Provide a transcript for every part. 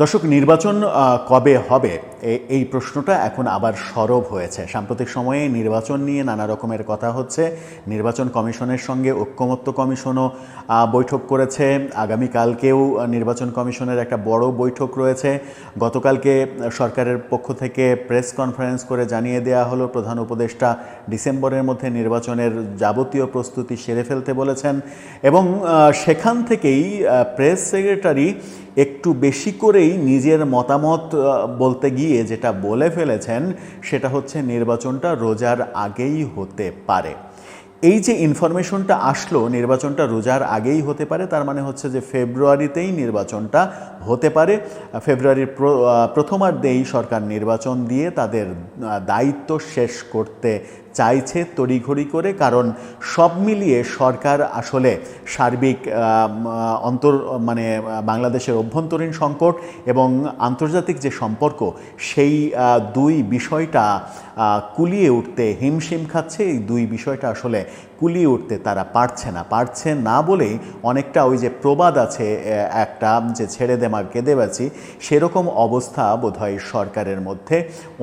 দর্শক, নির্বাচন কবে হবে এই প্রশ্নটা এখন আবার সরব হয়েছে। সাম্প্রতিক সময়ে নির্বাচন নিয়ে নানা রকমের কথা হচ্ছে। নির্বাচন কমিশনের সঙ্গে ঐক্যমত্য কমিশনও বৈঠক করেছে। আগামীকালকেও নির্বাচন কমিশনের একটা বড় বৈঠক রয়েছে। গতকালকে সরকারের পক্ষ থেকে প্রেস কনফারেন্স করে জানিয়ে দেওয়া হলো প্রধান উপদেষ্টা ডিসেম্বরের মধ্যে নির্বাচনের যাবতীয় প্রস্তুতি সেরে ফেলতে বলেছেন এবং সেখান থেকেই প্রেস সেক্রেটারি একটু বেশি করেই নিজের মতামত বলতে গিয়ে যেটা বলে ফেলেছেন সেটা হচ্ছে নির্বাচনটা রোজার আগেই হতে পারে। এই যে ইনফরমেশনটা আসলো নির্বাচনটা রোজার আগেই হতে পারে, তার মানে হচ্ছে যে ফেব্রুয়ারিতেই নির্বাচনটা হতে পারে। ফেব্রুয়ারির প্রথমার্ধেই সরকার নির্বাচন দিয়ে তাদের দায়িত্ব শেষ করতে চাইছে তড়িঘড়ি করে, কারণ সব মিলিয়ে সরকার আসলে সার্বিক বাংলাদেশের অভ্যন্তরীণ সংকট এবং আন্তর্জাতিক যে সম্পর্ক সেই দুই বিষয়টা কুলিয়ে উঠতে হিমশিম খাচ্ছে। এই দুই বিষয়টা আসলে কুলিয়ে উঠতে তারা পারছে না বলেই অনেকটা ওই যে প্রবাদ আছে একটা, যে ছেড়ে দে মার কেঁদে বাঁচি, সেরকম অবস্থা বোধহয় সরকারের মধ্যে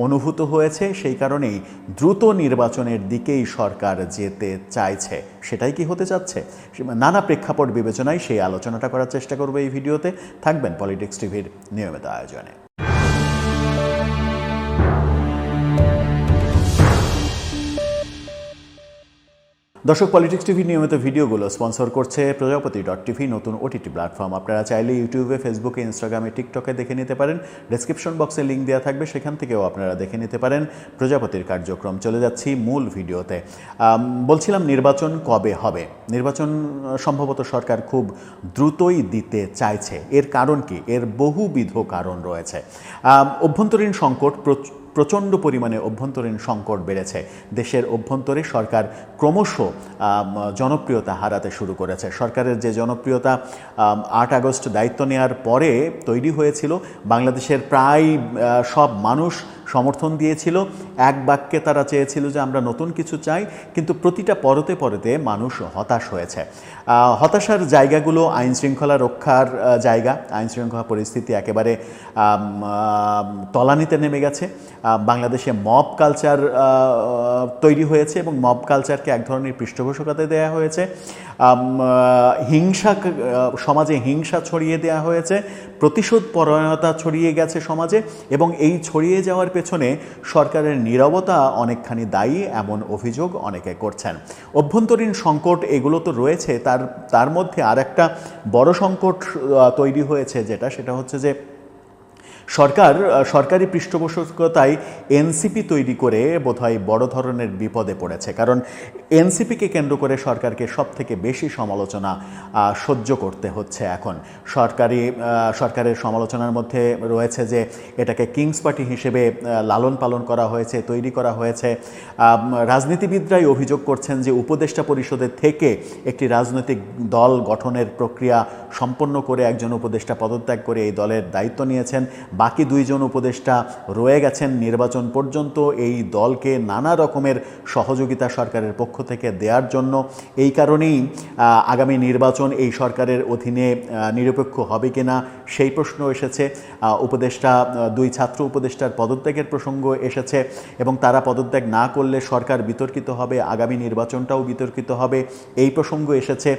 অনুভূত হয়েছে। সেই কারণেই দ্রুত নির্বাচনের দিকেই সরকার যেতে চাইছে। সেটাই কি হতে চাচ্ছে? নানা প্রেক্ষাপট বিবেচনায় সেই আলোচনাটা করার চেষ্টা করবো এই ভিডিওতে। থাকবেন পলিটিক্স টিভির নিয়মিত আয়োজনে। দর্শক, পলিটিক্স টিভি নিয়মিত ভিডিওগুলো স্পন্সর করছে প্রজাপতি.টিভি, নতুন ওটিটি প্ল্যাটফর্ম। আপনারা চাইলে ইউটিউবে, ফেসবুকে, ইনস্টাগ্রামে, টিকটকে দেখে নিতে পারেন। ডেসক্রিপশন বক্সে লিঙ্ক দেওয়া থাকবে, সেখান থেকেও আপনারা দেখে নিতে পারেন প্রজাপতির কার্যক্রম। চলে যাচ্ছি মূল ভিডিওতে। বলছিলাম নির্বাচন কবে হবে। নির্বাচন সম্ভবত সরকার খুব দ্রুতই দিতে চাইছে। এর কারণ কি? এর বহুবিধ কারণ রয়েছে। অভ্যন্তরীণ সংকট, প্রচণ্ড পরিমাণে অভ্যন্তরীণ সংকট বেড়েছে। দেশের অভ্যন্তরে সরকার ক্রমশ জনপ্রিয়তা হারাতে শুরু করেছে। সরকারের যে জনপ্রিয়তা 8 আগস্ট দায়িত্ব নেওয়ার পরে তৈরি হয়েছিল, বাংলাদেশের প্রায় সব মানুষ সমর্থন দিয়েছিল। এক বাক্যে তারা চেয়েছিল যে আমরা নতুন কিছু চাই, কিন্তু প্রতিটা পরতে পরতে মানুষ হতাশ হয়েছে। হতাশার জায়গাগুলো আইনশৃঙ্খলা রক্ষার জায়গা। আইনশৃঙ্খলা পরিস্থিতি একেবারে তলানিতে নেমে গেছে। বাংলাদেশে মব কালচার তৈরি হয়েছে এবং মব কালচারকে এক ধরনের পৃষ্ঠপোষকতা দেওয়া হয়েছে। সমাজে হিংসা ছড়িয়ে দেওয়া হয়েছে, প্রতিশোধ পরায়ণতা ছড়িয়ে গেছে সমাজে, এবং এই ছড়িয়ে যাওয়ার পেছনে সরকারের নীরবতা অনেকখানি দায়ী, এমন অভিযোগ অনেকে করছেন। অভ্যন্তরীণ সংকট এগুলো তো রয়েছে, তার মধ্যে আর একটা বড় সংকট তৈরি হয়েছে, সেটা হচ্ছে যে সরকারি পৃষ্ঠপোষকতায় এনসিপি তৈরি করে বোধহয় বড় ধরনের বিপদে পড়েছে। কারণ এনসিপিকে কেন্দ্র করে সরকারকে সবথেকে বেশি সমালোচনা সহ্য করতে হচ্ছে এখন। সরকারের সমালোচনার মধ্যে রয়েছে যে এটাকে কিংস পার্টি হিসেবে লালন পালন করা হয়েছে, তৈরি করা হয়েছে। রাজনীতিবিদরাই অভিযোগ করছেন যে উপদেষ্টা পরিষদের থেকে একটি রাজনৈতিক দল গঠনের প্রক্রিয়া সম্পন্ন করে একজন উপদেষ্টা পদত্যাগ করে এই দলের দায়িত্ব নিয়েছেন। বাকি 2 জন উপদেষ্টা রয়ে গেছেন নির্বাচন পর্যন্ত এই দলকে নানা রকমের সহযোগিতা সরকারের পক্ষ থেকে দেওয়ার জন্য। এই কারণেই আগামী নির্বাচন এই সরকারের অধীনে নিরপেক্ষ হবে কিনা সেই প্রশ্ন এসেছে। উপদেষ্টা 2 ছাত্র উপদেষ্টার পদত্যাগের প্রসঙ্গ এসেছে এবং তারা পদত্যাগ না করলে সরকার বিতর্কিত হবে, আগামী নির্বাচনটাও বিতর্কিত হবে, এই প্রসঙ্গ এসেছে।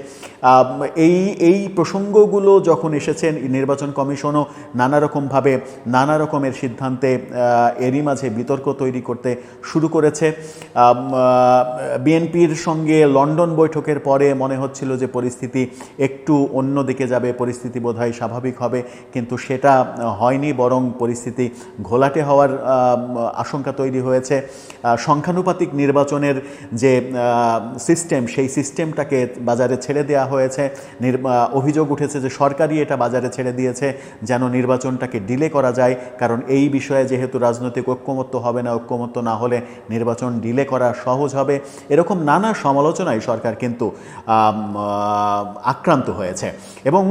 এই প্রসঙ্গগুলো যখন এসেছে, নির্বাচন কমিশনও নানা রকমের সিদ্ধান্তে এরই মাঝে বিতর্ক তৈরি করতে শুরু করেছে। বিএনপির সঙ্গে লন্ডন বৈঠকের পরে মনে হচ্ছিল যে পরিস্থিতি একটু অন্য দিকে যাবে, পরিস্থিতি বোধহয় স্বাভাবিক হবে, কিন্তু সেটা হয়নি, বরং পরিস্থিতি ঘোলাটে হওয়ার আশঙ্কা তৈরি হয়েছে। সংখ্যানুপাতিক নির্বাচনের যে সিস্টেম, সেই সিস্টেমটাকে বাজারে ছেড়ে দেওয়া হয়েছে। অভিযোগ উঠেছে যে সরকারই এটা বাজারে ছেড়ে দিয়েছে যেন নির্বাচনটাকে ডিলে করা যায়, কারণ এই বিষয়ে যেহেতু রাজনৈতিক ঐক্যমত্য হবে না, ঐক্যমত্য না হলে নির্বাচন ডিলে করা সহজ হবে। এরকম নানা সমালোচনায় সরকার কিন্তু আক্রান্ত হয়েছে। এবং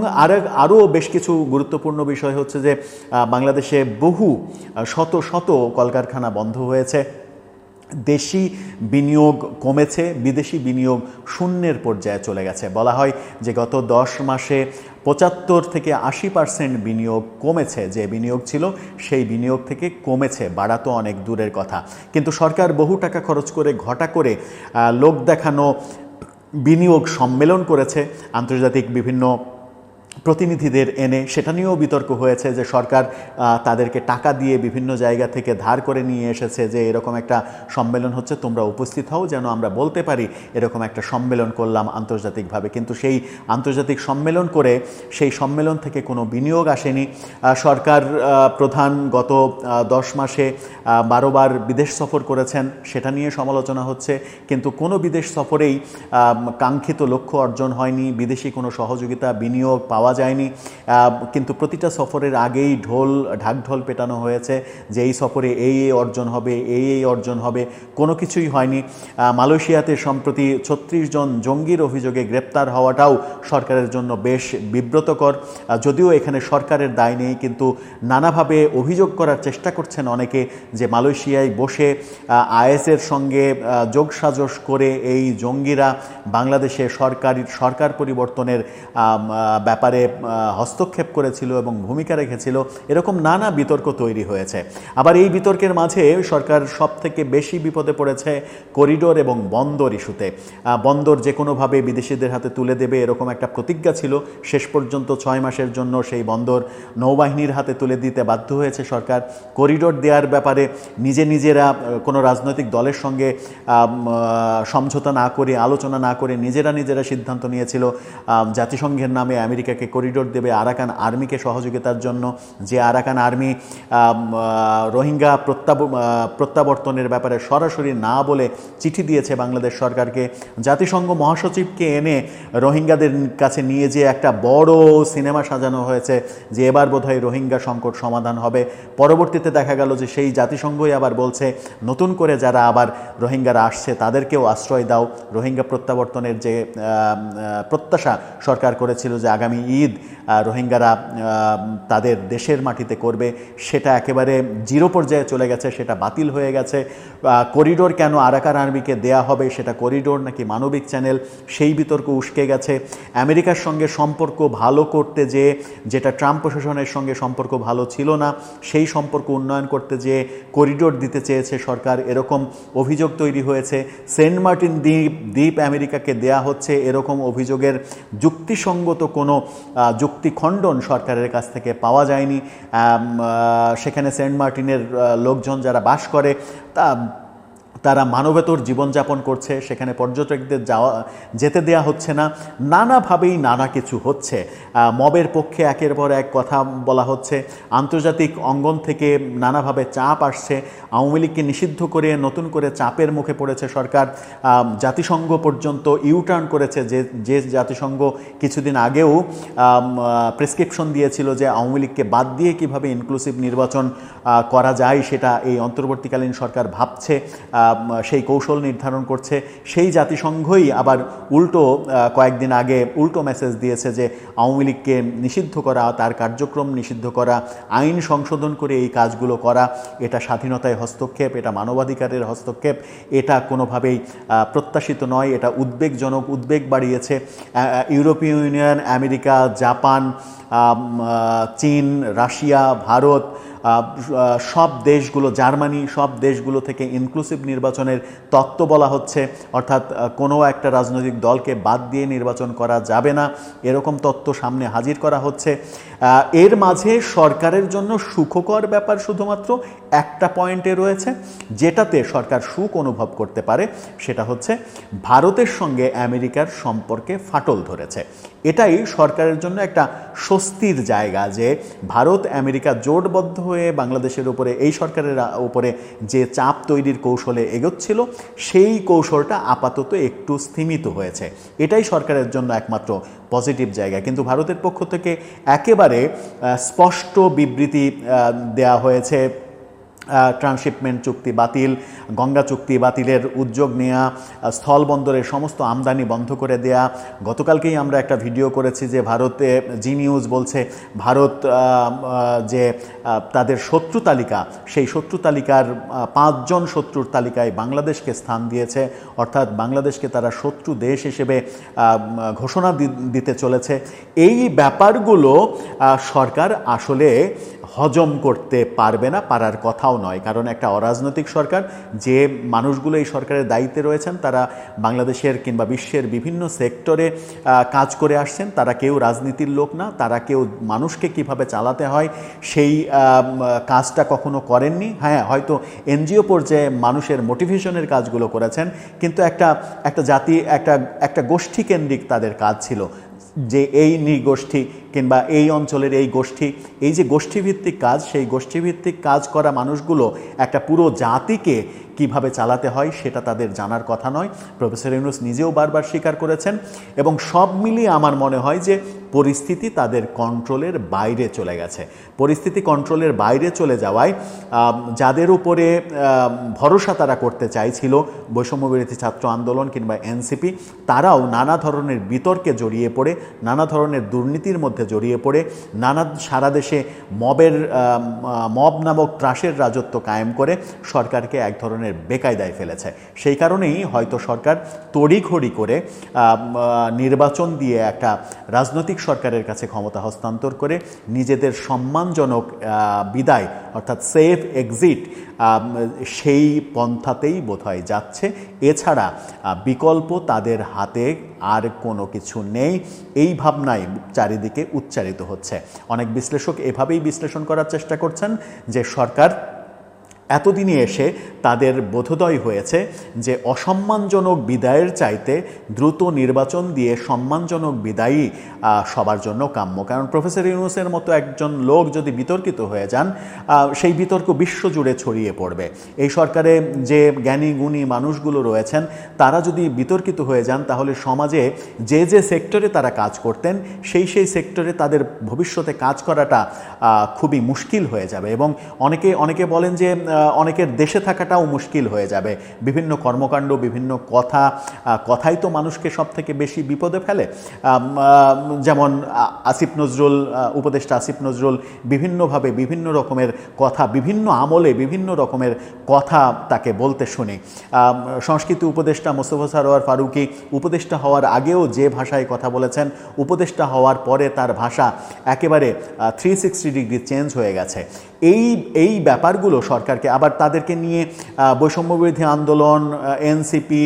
আরও বেশ কিছু গুরুত্বপূর্ণ বিষয় হচ্ছে যে বাংলাদেশে শত শত কলকারখানা বন্ধ হয়েছে। দেশি বিনিয়োগ কমেছে, বিদেশি বিনিয়োগ শূন্যের পর্যায়ে চলে গেছে। বলা হয় যে গত 10 মাসে 75 থেকে 80% বিনিয়োগ কমেছে। যে বিনিয়োগ ছিল সেই বিনিয়োগ থেকে কমেছে, বাড়া তো অনেক দূরের কথা। কিন্তু সরকার বহু টাকা খরচ করে ঘটা করে লোক দেখানো বিনিয়োগ সম্মেলন করেছে আন্তর্জাতিক বিভিন্ন প্রতিনিধিদের এনে। সেটা নিয়েও বিতর্ক হয়েছে যে সরকার তাদেরকে টাকা দিয়ে বিভিন্ন জায়গা থেকে ধার করে নিয়ে এসেছে, যে এরকম একটা সম্মেলন হচ্ছে, তোমরা উপস্থিত হও যেন আমরা বলতে পারি এরকম একটা সম্মেলন করলাম আন্তর্জাতিকভাবে। কিন্তু সেই আন্তর্জাতিক সম্মেলন করে সেই সম্মেলন থেকে কোনো বিনিয়োগ আসেনি। সরকার প্রধান গত 10 মাসে 12 বার বিদেশ সফর করেছেন, সেটা নিয়ে সমালোচনা হচ্ছে। কিন্তু কোনো বিদেশ সফরেই কাঙ্ক্ষিত লক্ষ্য অর্জন হয়নি, বিদেশি কোনো সহযোগিতা বিনিয়োগ পাওয়া যায়নি। কিন্তু প্রতিটা সফরের আগেই ঢাকঢোল পেটানো হয়েছে যে এই সফরে এই অর্জন হবে, এই অর্জন হবে, কোনো কিছুই হয়নি। মালয়েশিয়াতে সম্প্রতি 36 জন জঙ্গির অভিযোগে গ্রেপ্তার হওয়াটাও সরকারের জন্য বেশ বিব্রতকর। যদিও এখানে সরকারের দায় নেই, কিন্তু নানাভাবে অভিযোগ করার চেষ্টা করছেন অনেকে যে মালয়েশিয়ায় বসে আইএসের সঙ্গে যোগসাজশ করে এই জঙ্গিরা বাংলাদেশে সরকার পরিবর্তনের ব্যাপারে হস্তক্ষেপ করেছিল এবং ভূমিকা রেখেছিল। এরকম নানা বিতর্ক তৈরি হয়েছে। আবার এই বিতর্কের মাঝে সরকার সবথেকে বেশি বিপদে পড়েছে করিডোর এবং বন্দর ইস্যুতে। বন্দর যে কোনোভাবে বিদেশিদের হাতে তুলে দেবে এরকম একটা প্রতিজ্ঞা ছিল। শেষ পর্যন্ত 6 মাসের জন্য সেই বন্দর নৌবাহিনীর হাতে তুলে দিতে বাধ্য হয়েছে সরকার। করিডোর দেওয়ার ব্যাপারে নিজেরা কোনো রাজনৈতিক দলের সঙ্গে সমঝোতা না করে, আলোচনা না করে নিজেরা সিদ্ধান্ত নিয়েছিল জাতিসংঘের নামে আমেরিকাকে করিডোর দেবে আরাকান আর্মিকে সহযোগিতার জন্য। যে আরাকান আর্মি রোহিঙ্গা প্রত্যাবর্তনের ব্যাপারে সরাসরি না বলে চিঠি দিয়েছে বাংলাদেশ সরকারকে। জাতিসংঘ মহাসচিবকে এনে রোহিঙ্গাদের কাছে নিয়ে যে একটা বড় সিনেমা সাজানো হয়েছে যে এবার বোধহয় রোহিঙ্গা সংকট সমাধান হবে। পরবর্তীতে দেখা গেল যে সেই জাতিসংঘই আবার বলছে নতুন করে যারা আবার রোহিঙ্গারা আসছে তাদেরকেও আশ্রয় দাও। রোহিঙ্গা প্রত্যাবর্তনের যে প্রত্যাশা সরকার করেছিল যে আগামী ঈদ রোহিঙ্গারা তাদের দেশের মাটিতে করবে, সেটা একেবারে জিরো পর্যায়ে চলে গেছে, সেটা বাতিল হয়ে গেছে। করিডোর কেন আরাকান আর্মিকে দেয়া হবে, সেটা করিডোর নাকি মানবিক চ্যানেল, সেই বিতর্ক উস্কে গেছে। আমেরিকার সঙ্গে সম্পর্ক ভালো করতে যেটা ট্রাম্প প্রশাসনের সঙ্গে সম্পর্ক ভালো ছিল না, সেই সম্পর্ক উন্নয়ন করতে করিডোর দিতে চেয়েছে সরকার, এরকম অভিযোগ তৈরি হয়েছে। সেন্ট মার্টিন দ্বীপ আমেরিকাকে দেয়া হচ্ছে, এরকম অভিযোগের যুক্তিসঙ্গত কোনো যুক্তিখণ্ডন সরকারের কাছ থেকে পাওয়া যায়নি। সেখানে সেন্ট মার্টিনের লোকজন যারা বাস করে তারা মানবেতর জীবনযাপন করছে, সেখানে পর্যটকদের যেতে দেয়া হচ্ছে না। নানাভাবেই নানা কিছু হচ্ছে। মবের পক্ষে একের পর এক কথা বলা হচ্ছে। আন্তর্জাতিক অঙ্গন থেকে নানাভাবে চাপ আসছে। আওয়ামী লীগকে নিষিদ্ধ করে নতুন করে চাপের মুখে পড়েছে সরকার। জাতিসংঘ পর্যন্ত ইউটার্ন করেছে, যে জাতিসংঘ কিছুদিন আগেও প্রেসক্রিপশন দিয়েছিল যে আওয়ামী লীগকে বাদ দিয়ে কীভাবে ইনক্লুসিভ নির্বাচন করা যায় সেটা এই অন্তর্বর্তীকালীন সরকার ভাবছে, সেই কৌশল নির্ধারণ করছে। সেই জাতিসংঘই আবার কয়েকদিন আগে উল্টো মেসেজ দিয়েছে যে আওয়ামী লীগকে নিষিদ্ধ করা, তার কার্যক্রম নিষিদ্ধ করা, আইন সংশোধন করে এই কাজগুলো করা, এটা স্বাধীনতায় হস্তক্ষেপ, এটা মানবাধিকারের হস্তক্ষেপ, এটা কোনোভাবেই প্রত্যাশিত নয়, এটা উদ্বেগজনক, উদ্বেগ বাড়িয়েছে। ইউরোপীয় ইউনিয়ন, আমেরিকা, জাপান, চীন, রাশিয়া, ভারত, সব দেশগুলো, জার্মানি, সব দেশগুলো থেকে ইনক্লুসিভ নির্বাচনের তত্ত্ব বলা হচ্ছে, অর্থাৎ কোনো একটা রাজনৈতিক দলকে বাদ দিয়ে নির্বাচন করা যাবে না, এরকম তত্ত্ব সামনে হাজির করা হচ্ছে। এর মাঝে সরকারের জন্য সুখকর ব্যাপার শুধুমাত্র একটা পয়েন্টে রয়েছে, যেটাতে সরকার সুখ অনুভব করতে পারে, সেটা হচ্ছে ভারতের সঙ্গে আমেরিকার সম্পর্কে ফাটল ধরেছে। এটাই সরকারের জন্য একটা স্বস্তির জায়গা যে ভারত আমেরিকা জোটবদ্ধ হয়ে বাংলাদেশের উপরে, এই সরকারের উপরে যে চাপ তৈরির কৌশলে এগোচ্ছিল, সেই কৌশলটা আপাতত একটু স্থিমিত হয়েছে। এটাই সরকারের জন্য একমাত্র পজিটিভ জায়গা। কিন্তু ভারতের পক্ষ থেকে একেবারে স্পষ্ট বিবৃতি দেয়া হয়েছে ট্রান্সশিপমেন্ট চুক্তি বাতিল, গঙ্গা চুক্তি বাতিলের উদ্যোগ নেওয়া, স্থলবন্দরের সমস্ত আমদানি বন্ধ করে দেয়া। গতকালকেই আমরা একটা ভিডিও করেছি যে ভারতে জি নিউজ বলছে ভারত যে তাদের শত্রু তালিকা, সেই শত্রু তালিকার 5 জন শত্রুর তালিকায় বাংলাদেশকে স্থান দিয়েছে, অর্থাৎ বাংলাদেশকে তারা শত্রু দেশ হিসেবে ঘোষণা দিতে চলেছে। এই ব্যাপারগুলো সরকার আসলে হজম করতে পারবে না, পারার কথাও নয়। কারণ একটা অরাজনৈতিক সরকার, যে মানুষগুলো এই সরকারের দায়িত্বে রয়েছেন তারা বাংলাদেশের কিংবা বিশ্বের বিভিন্ন সেক্টরে কাজ করে আসছেন, তারা কেউ রাজনীতির লোক না, তারা কেউ মানুষকে কিভাবে চালাতে হয় সেই কাজটা কখনো করেননি। হ্যাঁ, হয়তো এনজিও পর্যায়ে মানুষের মোটিভেশনের কাজগুলো করেছেন, কিন্তু একটা জাতি, একটা গোষ্ঠীকেন্দ্রিক তাদের কাজ ছিল, যে এই নৃগোষ্ঠী কিংবা এই অঞ্চলের এই গোষ্ঠী, এই যে গোষ্ঠীভিত্তিক কাজ, সেই গোষ্ঠীভিত্তিক কাজ করা মানুষগুলো একটা পুরো জাতিকে কিভাবে চালাতে হয় সেটা তাদের জানার কথা নয়। প্রফেসর ইউনূস নিজেও বারবার স্বীকার করেছেন। এবং সব মিলিয়ে আমার মনে হয় যে পরিস্থিতি তাদের কন্ট্রোলের বাইরে চলে গেছে। পরিস্থিতি কন্ট্রোলের বাইরে চলে যাওয়ায় যাদের উপরে ভরসা তারা করতে চাইছিল, বৈষম্যবিরোধী ছাত্র আন্দোলন কিংবা এনসিপি, তারাও নানা ধরনের বিতর্কে জড়িয়ে পড়ে, নানা ধরনের দুর্নীতির মধ্যে জড়িয়ে পড়ে, সারা দেশে মব নামক ত্রাসের রাজত্ব কায়েম করে সরকারকে এক ধরনের বেকায়দায় ফেলেছে। সেই কারণেই হয়তো সরকার তড়িঘড়ি করে নির্বাচন দিয়ে একটা রাজনৈতিক সরকারের কাছে ক্ষমতা হস্তান্তর করে নিজেদের সম্মানজনক বিদায়, অর্থাৎ সেফ এক্সিট, সেই পন্থাতেই বোধহয় যাচ্ছে। এছাড়া বিকল্প তাদের হাতে আর কোনো কিছু নেই, এই ভাবনাই চারিদিকে উচ্চারিত হচ্ছে। অনেক বিশ্লেষক এভাবেই বিশ্লেষণ করার চেষ্টা করছেন যে সরকার এতদিনে এসে তাদের বোধোদয় হয়েছে যে অসম্মানজনক বিদায়ের চাইতে দ্রুত নির্বাচন দিয়ে সম্মানজনক বিদায়ই সবার জন্য কাম্য। কারণ প্রফেসর ইউনূসের মতো একজন লোক যদি বিতর্কিত হয়ে যান, সেই বিতর্ক বিশ্বজুড়ে ছড়িয়ে পড়বে। এই সরকারে যে জ্ঞানী গুণী মানুষগুলো রয়েছেন তারা যদি বিতর্কিত হয়ে যান, তাহলে সমাজে যে যে সেক্টরে তারা কাজ করতেন সেই সেক্টরে তাদের ভবিষ্যতে কাজ করাটা খুবই মুশকিল হয়ে যাবে। এবং অনেকে বলেন যে অনেকের দেশে থাকাটাও মুশকিল হয়ে যাবে। বিভিন্ন কর্মকাণ্ড, বিভিন্ন কথাই তো মানুষকে সব থেকে বেশি বিপদে ফেলে। যেমন আসিফ নজরুল, উপদেষ্টা আসিফ নজরুল বিভিন্নভাবে বিভিন্ন রকমের কথা, বিভিন্ন আমলে বিভিন্ন রকমের কথা তাকে বলতে শুনি। সংস্কৃতি উপদেষ্টা মোস্তফা সরোয়ার ফারুকী উপদেষ্টা হওয়ার আগেও যে ভাষায় কথা বলেছেন, উপদেষ্টা হওয়ার পরে তার ভাষা একেবারে 360 ডিগ্রি চেঞ্জ হয়ে গেছে। এই ব্যাপারগুলো সরকারকে, আবার তাদেরকে নিয়ে বৈষম্যবিরোধী আন্দোলন, এনসিপি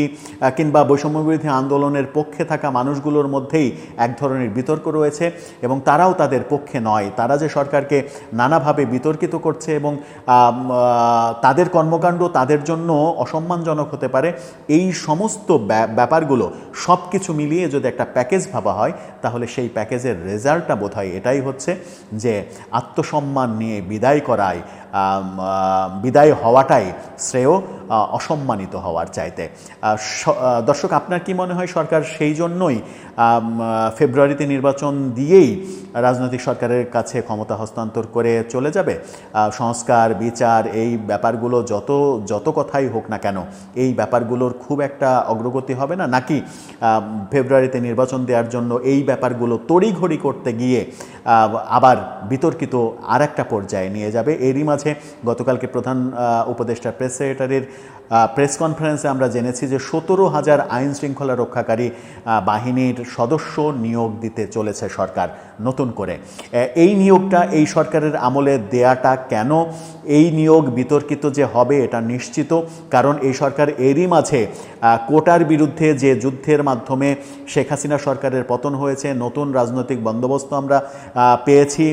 কিংবা বৈষম্যবিরোধী আন্দোলনের পক্ষে থাকা মানুষগুলোর মধ্যেই এক ধরনের বিতর্ক রয়েছে এবং তারাও তাদের পক্ষে নয়। তারা যে সরকারকে নানাভাবে বিতর্কিত করছে এবং তাদের কর্মকাণ্ড তাদের জন্য অসম্মানজনক হতে পারে, এই সমস্ত ব্যাপারগুলো সব কিছু মিলিয়ে যদি একটা প্যাকেজ ভাবা হয়, তাহলে সেই প্যাকেজের রেজাল্টটা বোধহয় এটাই হচ্ছে যে আত্মসম্মান নিয়ে বিদায় হওয়াটাই শ্রেয় অসম্মানিত হওয়ার চাইতে। দর্শক, আপনার কি মনে হয় সরকার সেই জন্যই ফেব্রুয়ারিতে নির্বাচন দিয়েই রাজনৈতিক সরকারের কাছে ক্ষমতা হস্তান্তর করে চলে যাবে? সংস্কার, বিচার, এই ব্যাপারগুলো যত কথাই হোক না কেন, এই ব্যাপারগুলোর খুব একটা অগ্রগতি হবে না, নাকি ফেব্রুয়ারিতে নির্বাচন দেওয়ার জন্য এই ব্যাপারগুলো তড়িঘড়ি করতে গিয়ে আবার বিতর্কিত আর একটা পর্যায়ে নিয়ে যাবে? এরই মাঝে গতকালকে প্রধান উপদেষ্টা প্রেস সেক্রেটারির প্রেস কনফারেন্সে আমরা জেনেছি যে 17,000 আইন শৃঙ্খলা রক্ষাকারী বাহিনীর সদস্য নিয়োগ দিতে চলেছে সরকার নতুন করে। এই নিয়োগটা এই সরকারের আমলে দেয়াটা কেন? এই নিয়োগ বিতর্কিত যে হবে এটা নিশ্চিত, কারণ এই সরকার এরই মাঝে কোটার বিরুদ্ধে যে যুদ্ধের মাধ্যমে শেখ হাসিনা সরকারের পতন হয়েছে, নতুন রাজনৈতিক বন্দোবস্ত আমরা পেয়েছি,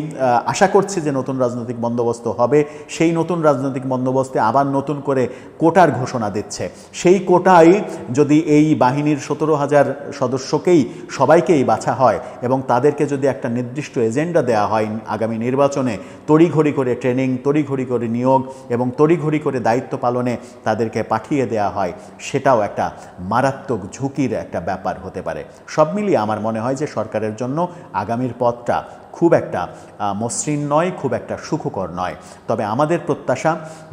আশা করছি যে নতুন রাজনৈতিক বন্দোবস্ত হবে। সেই নতুন রাজনৈতিক বন্দোবস্তে আবার নতুন করে কোটার ঘোষণা দিচ্ছে। সেই কোটায় যদি এই বাহিনীর 17,000 সদস্যকেই সবাইকেই বাছা হয় এবং তাদেরকে যদি একটা নির্দিষ্ট এজেন্ডা দেওয়া হয় আগামী নির্বাচনে, তড়িঘড়ি করে ট্রেনিং, তড়িঘড়ি করে নিয়োগ এবং তড়িঘড়ি করে দায়িত্ব পালনে তাদেরকে পাঠিয়ে দেওয়া হয়, সেটাও একটা মারাত্মক ঝুঁকির একটা ব্যাপার হতে পারে। সব মিলিয়ে আমার মনে হয় যে সরকারের জন্য আগামীর পথটা খুব একটা মসৃণ নয়, খুব একটা সুখকর নয়। তবে আমাদের প্রত্যাশা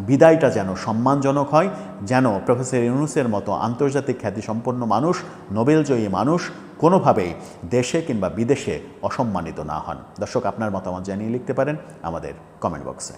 বিদায়টা যেন সম্মানজনক হয়, যেন প্রফেসর ইউনূসের মতো আন্তর্জাতিক খ্যাতিসম্পন্ন মানুষ, নোবেলজয়ী মানুষ কোনোভাবেই দেশে কিংবা বিদেশে অসম্মানিত না হন। দর্শক, আপনার মতামত জানিয়ে লিখতে পারেন আমাদের কমেন্ট বক্সে।